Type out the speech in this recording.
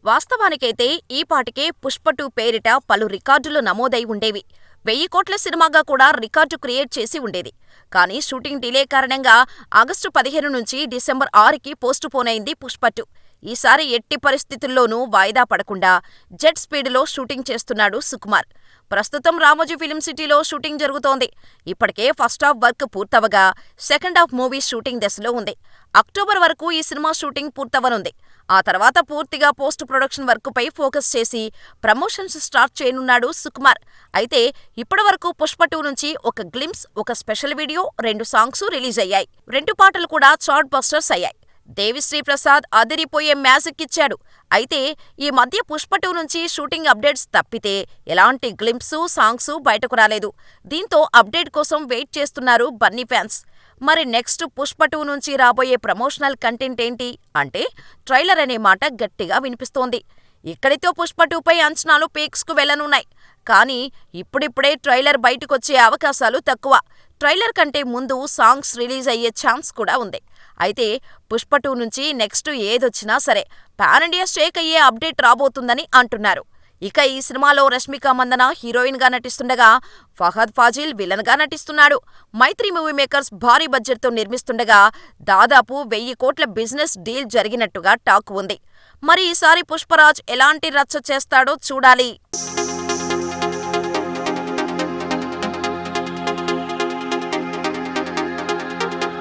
వాస్తవానికైతే ఈపాటికే 'పుష్ప 2' పేరిట పలు రికార్డులు నమోదై ఉండేవి. 1000 కోట్ల సినిమాగా కూడా రికార్డు క్రియేట్ చేసి ఉండేది. కానీ షూటింగ్ డిలే కారణంగా ఆగస్టు 15 నుంచి డిసెంబర్ 6కి పోస్ట్ పోన్ అయింది 'పుష్ప 2'. ఈసారి ఎట్టి పరిస్థితుల్లోనూ వాయిదా పడకుండా జెట్ స్పీడులో షూటింగ్ చేస్తున్నాడు సుకుమార్. ప్రస్తుతం రామోజీ ఫిల్మ్ సిటీలో షూటింగ్ జరుగుతోంది. ఇప్పటికే ఫస్ట్ హాఫ్ వర్క్ పూర్తవగా సెకండ్ హాఫ్ మూవీ షూటింగ్ దశలో ఉంది. అక్టోబర్ వరకు ఈ సినిమా షూటింగ్ పూర్తవనుంది. ఆ తర్వాత పూర్తిగా పోస్ట్ ప్రొడక్షన్ వర్కుపై ఫోకస్ చేసి ప్రమోషన్స్ స్టార్ట్ చేయనున్నాడు సుకుమార్. అయితే ఇప్పటివరకు 'పుష్ప 2' నుంచి ఒక గ్లింప్స్, ఒక స్పెషల్ వీడియో, 2 సాంగ్స్ రిలీజ్ అయ్యాయి. 2 పాటలు కూడా చార్ట్ బస్టర్స్ అయ్యాయి. దేవిశ్రీ ప్రసాద్ అదిరిపోయే మ్యాజిక్ ఇచ్చాడు. అయితే ఈ మధ్య 'పుష్ప 2' నుంచి షూటింగ్ అప్డేట్స్ తప్పితే ఎలాంటి గ్లింప్స్, సాంగ్స్ బయటకు రాలేదు. దీంతో అప్డేట్ కోసం వెయిట్ చేస్తున్నారు బన్నీ ఫ్యాన్స్. మరి నెక్స్ట్ 'పుష్ప 2' నుంచి రాబోయే ప్రమోషనల్ కంటెంట్ ఏంటి అంటే ట్రైలర్ అనే మాట గట్టిగా వినిపిస్తోంది. ఇక్కడితో 'పుష్ప 2'పై అంచనాలు పీక్స్కు వెళ్లనున్నాయి. కానీ ఇప్పుడిప్పుడే ట్రైలర్ బయటకొచ్చే అవకాశాలు తక్కువ. ట్రైలర్ కంటే ముందు సాంగ్స్ రిలీజ్ అయ్యే ఛాన్స్ కూడా ఉంది. అయితే 'పుష్ప 2' నుంచి నెక్స్ట్ ఏదొచ్చినా సరే పాన్ ఇండియా షేక్ అయ్యే అప్డేట్ రాబోతుందని అంటున్నారు. ఇక ఈ సినిమాలో రష్మిక మందన హీరోయిన్గా నటిస్తుండగా ఫహద్ ఫాజిల్ విలన్గా నటిస్తున్నాడు. మైత్రి మూవీ మేకర్స్ భారీ బడ్జెట్తో నిర్మిస్తుండగా దాదాపు 1000 కోట్ల బిజినెస్ డీల్ జరిగినట్టుగా టాక్ ఉంది. మరి ఈసారి పుష్పరాజ్ ఎలాంటి రచ్చ చేస్తాడో చూడాలి.